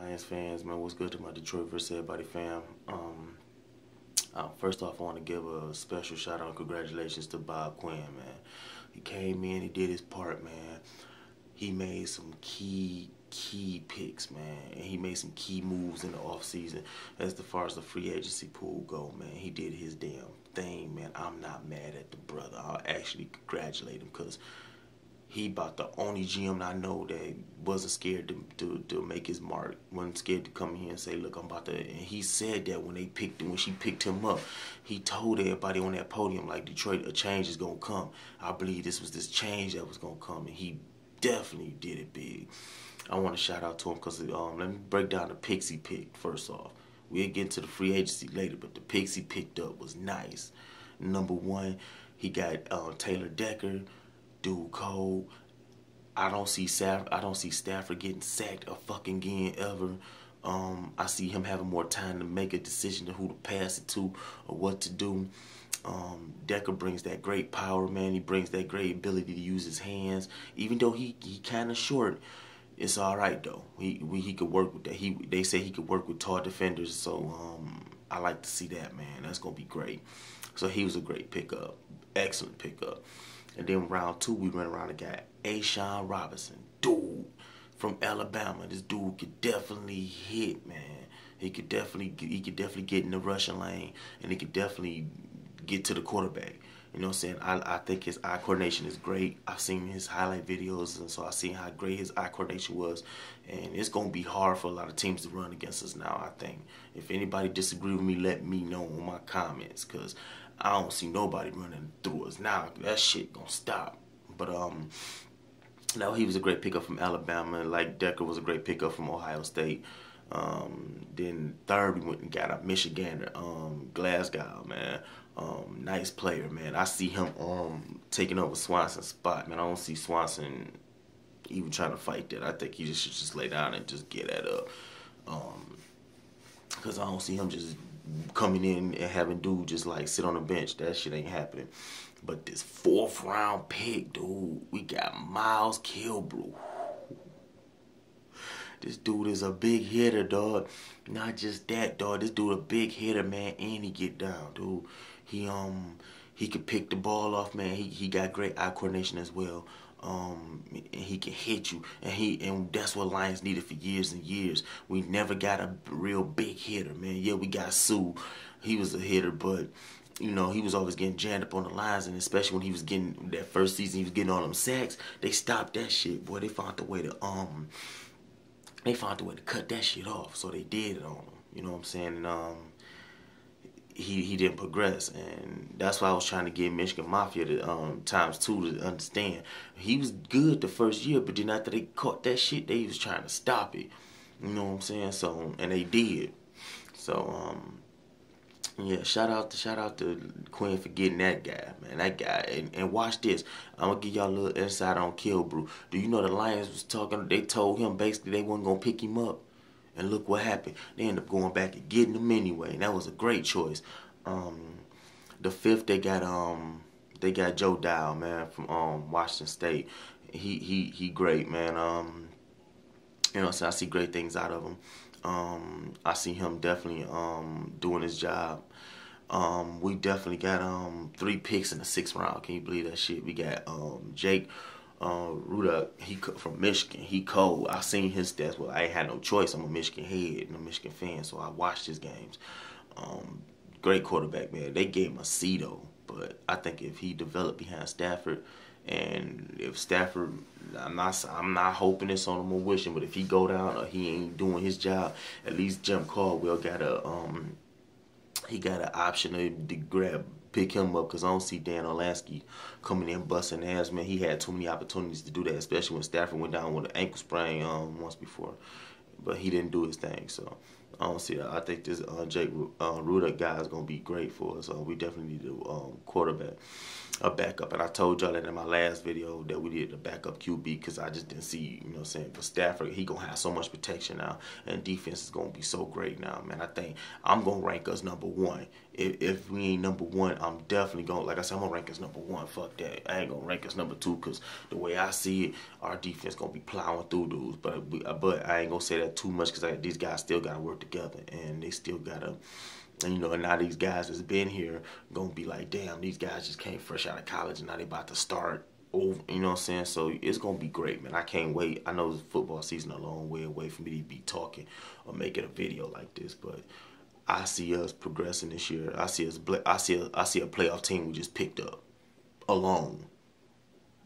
Lions fans, man, what's good to my Detroit versus everybody fam? First off, I want to give a special shout out and congratulations to Bob Quinn, man. He came in, he did his part, man. He made some key picks, man, and he made some key moves in the offseason as far as the free agency pool go, man. He did his damn thing, man. I'm not mad at the brother. I'll actually congratulate him because he about the only GM I know that wasn't scared to make his mark, wasn't scared to come here and say, look, I'm about to, and he said that when she picked him up, he told everybody on that podium, like, Detroit, a change is going to come. I believe this was this change that was going to come, and he definitely did it big. I want to shout out to him because let me break down the picks he picked first off. We'll get to the free agency later, but the picks he picked up was nice. Number one, he got Taylor Decker, dude cold. I don't see Stafford getting sacked a fucking again ever. I see him having more time to make a decision to who to pass it to or what to do. Decker brings that great power, man. He brings that great ability to use his hands. Even though he kind of short, it's all right though. He could work with that. They say he could work with tall defenders, so I like to see that, man. That's gonna be great. So he was a great pickup, excellent pickup. And then round two, we went around and got A'Shawn Robinson, dude from Alabama. This dude could definitely hit, man. He could definitely get in the rushing lane, and he could definitely get to the quarterback. You know what I'm saying? I think his eye coordination is great. I've seen his highlight videos, and so I've seen how great his eye coordination was. And it's going to be hard for a lot of teams to run against us now, I think. If anybody disagree with me, let me know in my comments, because I don't see nobody running through us now. That shit going to stop. But, no, he was a great pickup from Alabama. Like Decker was a great pickup from Ohio State. Then third, we went and got a Michigander, Glasgow, man. Nice player, man. I see him taking over Swanson's spot, man. I don't see Swanson even trying to fight that. I think he should just lay down and just get that up. Because I don't see him just coming in and having dude just like sit on the bench. That shit ain't happening. But this 4th round pick, dude, we got Miles Kilbrew. This dude is a big hitter, dog. Not just that, dog. This dude a big hitter, man, and he get down, dude. He could pick the ball off, man. He got great eye coordination as well. And he can hit you, and that's what Lions needed for years and years. We never got a real big hitter, man. Yeah, we got Sue. He was a hitter, but you know, he was always getting jammed up on the lines, and especially when he was getting that first season, he was getting all them sacks. They stopped that shit, boy. They found the way to cut that shit off, so they did it on him. You know what I'm saying? And he didn't progress, and that's why I was trying to get Michigan Mafia to ×2 to understand. He was good the first year, but then after they caught that shit, they was trying to stop it. You know what I'm saying? So, and they did. So, yeah, shout out to Quinn for getting that guy, man. That guy, and watch this. I'm gonna give y'all a little insight on Kilbrew. Do you know the Lions was talking? They told him basically they wasn't gonna pick him up, and look what happened. They ended up going back and getting him anyway, and that was a great choice. The 5th they got Joe Dow, man, from Washington State. He great, man. You know, so I see great things out of him. I see him definitely doing his job. We definitely got 3 picks in the 6th round. Can you believe that shit? We got Jake Rudock, he from Michigan. He cold. I seen his stats. Well, I ain't had no choice. I'm a Michigan head and a Michigan fan, so I watched his games. Great quarterback, man. They gave him a C though, but I think if he developed behind Stafford, and if Stafford, I'm not hoping this on him or wishing, but if he go down or he ain't doing his job, at least Jim Caldwell got he got an option to pick him up, because I don't see Dan Orlovsky coming in busting ass, man. He had too many opportunities to do that, especially when Stafford went down with an ankle sprain once before, but he didn't do his thing. So I don't see that. I think this Jake Rudock guy is gonna be great for us. We definitely need a backup, and I told y'all that in my last video that we needed a backup QB, because I just didn't see, you know what I'm saying, for Stafford, he gonna have so much protection now, and defense is gonna be so great now, man. I think I'm gonna rank us #1. If we ain't #1, I'm definitely gonna, like I said, I'm gonna rank us #1. Fuck that. I ain't gonna rank us #2, because the way I see it, our defense gonna be plowing through dudes, but I ain't gonna say that that too much because these guys still got to work together, and they still got to, and, you know, and now these guys that's been here going to be like, damn, these guys just came fresh out of college, and now they about to start over, you know what I'm saying? So it's going to be great, man. I can't wait. I know the football season a long way away for me to be talking or making a video like this, but I see us progressing this year. I see a playoff team we just picked up alone,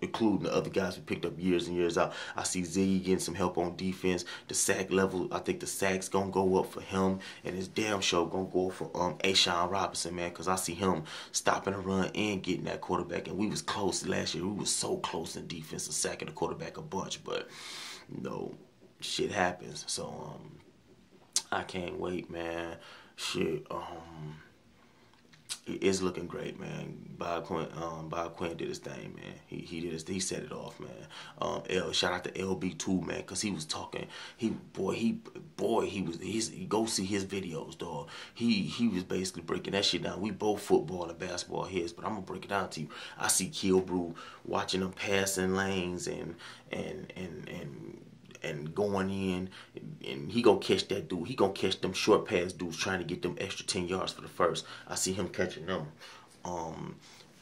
including the other guys we picked up years and years out. I see Ziggy getting some help on defense. The sack level, I think the sack's gonna go up for him, and his damn show gonna go up for A'Shawn Robinson, man, because I see him stopping the run and getting that quarterback. And we was close last year. We was so close in defense of sacking the quarterback a bunch, but you know, shit happens. So I can't wait, man. Shit, it's looking great, man. Bob Quinn did his thing, man. He set it off, man. Shout out to LB too, man, cause he was talking. Go see his videos, dog. He was basically breaking that shit down. We both football and basketball heads, but I'm gonna break it down to you. I see Kilbrew watching them passing lanes and going in, and he gonna catch that dude. He gonna catch them short pass dudes trying to get them extra 10 yards for the first. I see him catching them.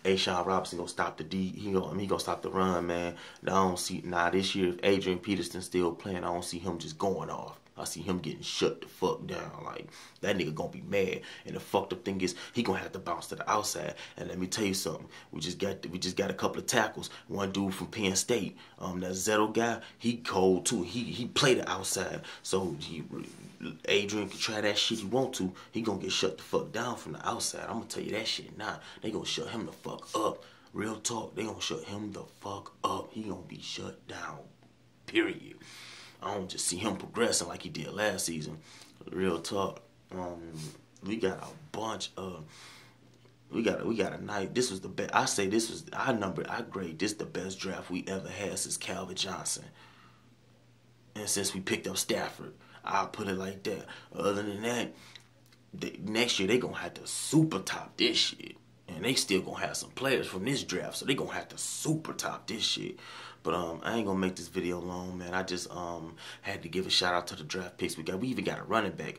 A'Shawn Robinson gonna stop the he gonna stop the run, man. I don't see this year if Adrian Peterson still playing, I don't see him just going off. I see him getting shut the fuck down. Like, that nigga gonna be mad. And the fucked up thing is, he gonna have to bounce to the outside. And let me tell you something. We just got a couple of tackles. One dude from Penn State, that Zettel guy, he cold too. He played the outside. So Adrian can try that shit he want to. He gonna get shut the fuck down from the outside. I'm gonna tell you that shit now. They gonna shut him the fuck up. Real talk. They gonna shut him the fuck up. He gonna be shut down. Period. I don't just see him progressing like he did last season. Real talk. We got a bunch of. We got a night. This was the best. I say this was. I grade this the best draft we ever had since Calvin Johnson. And since we picked up Stafford, I'll put it like that. Other than that, next year they gonna have to super top this shit. And they still gonna have some players from this draft, so they gonna have to super top this shit. But I ain't gonna make this video long, man. I just had to give a shout out to the draft picks we got. We even got a running back,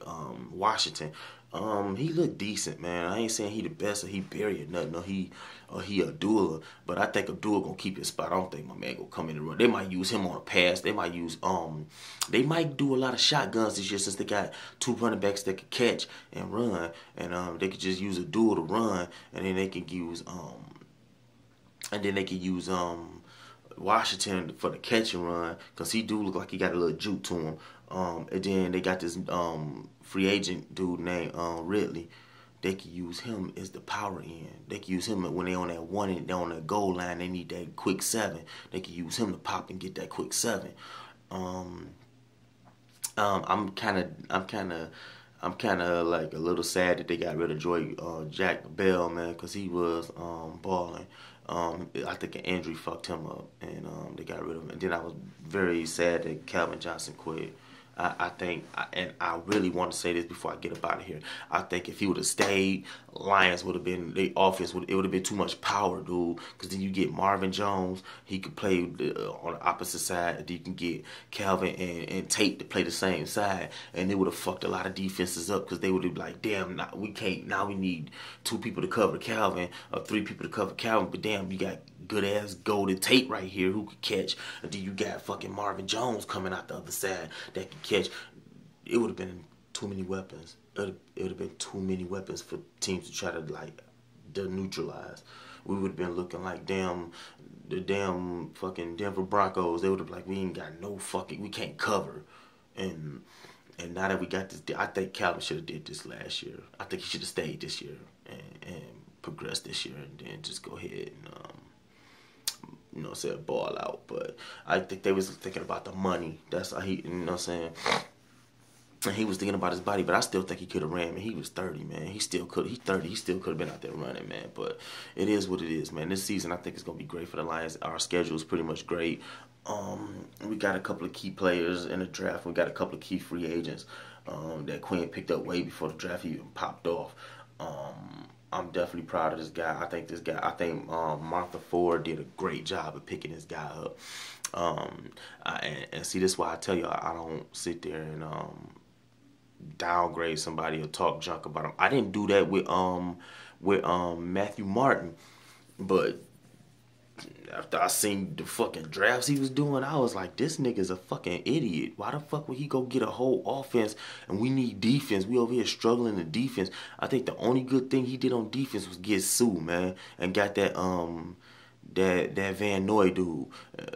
Washington. He looked decent, man. I ain't saying he the best or he Barry or nothing, or he Abdullah. But I think Abdullah gonna keep his spot. I don't think my man gonna come in and run. They might use him on a pass. They might use they might do a lot of shotguns this year since they got two running backs that could catch and run, and they could just use Abdullah to run, and then they could use Washington for the catch and run, because he do look like he got a little juke to him. And then they got this free agent dude named Ridley. They can use him as the power end. They can use him when they on that one and on that goal line. They need that quick 7. They can use him to pop and get that quick 7. I'm kind of like a little sad that they got rid of Jack Bell, man, because he was balling. I think an injury fucked him up, and they got rid of him. And then I was very sad that Calvin Johnson quit. I think, and I really want to say this before I get up out of here, I think if he would have stayed, Lions would have been, the offense, it would have been too much power, dude, because then you get Marvin Jones, he could play on the opposite side, and you can get Calvin and Tate to play the same side, and it would have fucked a lot of defenses up, because they would have been like, damn, we need 2 people to cover Calvin, or 3 people to cover Calvin, but damn, you got good-ass Golden Tate right here who could catch, and then you got fucking Marvin Jones coming out the other side that can catch. It would have been too many weapons. It would have been too many weapons for teams to try to, like, neutralize. We would have been looking like the damn fucking Denver Broncos. They would have been like, we ain't got no fucking, we can't cover. And now that we got this, I think Calvin should have did this last year. I think he should have stayed this year and progressed this year, and then just go ahead and ball out. But I think they was thinking about the money. That's how he, and he was thinking about his body, but I still think he could have ran, man. He was 30, man. He still could have been out there running, man. But it is what it is, man. This season, I think it's going to be great for the Lions. Our schedule is pretty much great. We got a couple of key players in the draft. We got a couple of key free agents that Quinn picked up way before the draft even popped off. I'm definitely proud of this guy. I think Martha Ford did a great job of picking this guy up. And see, this is why I tell you I don't sit there and downgrade somebody or talk junk about them. I didn't do that with Matthew Martin, but after I seen the fucking drafts he was doing, I was like, this nigga's a fucking idiot. Why the fuck would he go get a whole offense and we need defense? We over here struggling in defense. I think the only good thing he did on defense was get Sue, man, and got that that Van Noy dude and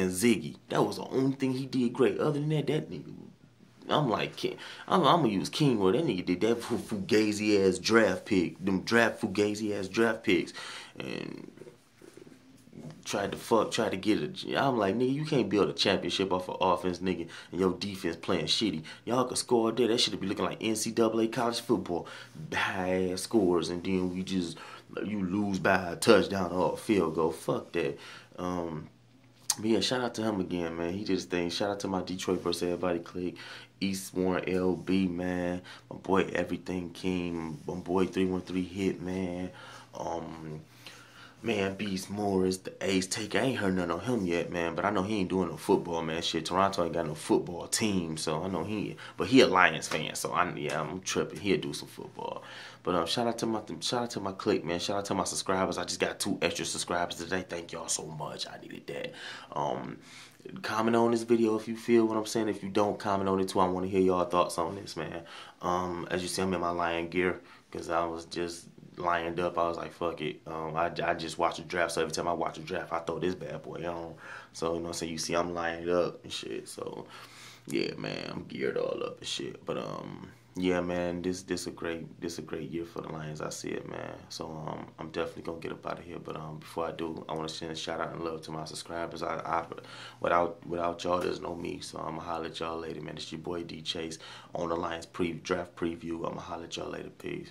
Ziggy. That was the only thing he did great. Other than that, that nigga, I'm like, I'm gonna use King where that nigga did that fugazi ass draft pick, them fugazi ass draft picks, and tried to get it. I'm like, nigga, you can't build a championship off of offense, nigga, and your defense playing shitty. Y'all could score there. That should be looking like NCAA college football, high ass scores, and then you lose by a touchdown or a field goal. Fuck that. But yeah, shout out to him again, man. He did his thing. Shout out to my Detroit vs. Everybody clique. East Warren LB, man. My boy Everything King. My boy 313 Hit, man. Man, Beast Morris, the Ace Taker. I ain't heard nothing on him yet, man. But I know he ain't doing no football, man. Shit, Toronto ain't got no football team, so I know but he a Lions fan, so I'm tripping. He'll do some football. But shout out to my clique, man. Shout out to my subscribers. I just got 2 extra subscribers today. Thank y'all so much. I needed that. Comment on this video if you feel what I'm saying. If you don't, comment on it too. I want to hear y'all thoughts on this, man. As you see, I'm in my lion gear because I was just lined up. I was like, fuck it. I just watch the draft, so every time I watch a draft, I throw this bad boy on. So, you know what I'm saying? You see I'm lined up and shit. So, yeah, man, I'm geared all up and shit. But, yeah, man, this a great year for the Lions. I see it, man. So I'm definitely gonna get up out of here. But before I do, I want to send a shout out and love to my subscribers. Without y'all, there's no me. So I'ma holler at y'all later, man. It's your boy D Chase on the Lions draft preview. I'ma holler at y'all later. Peace.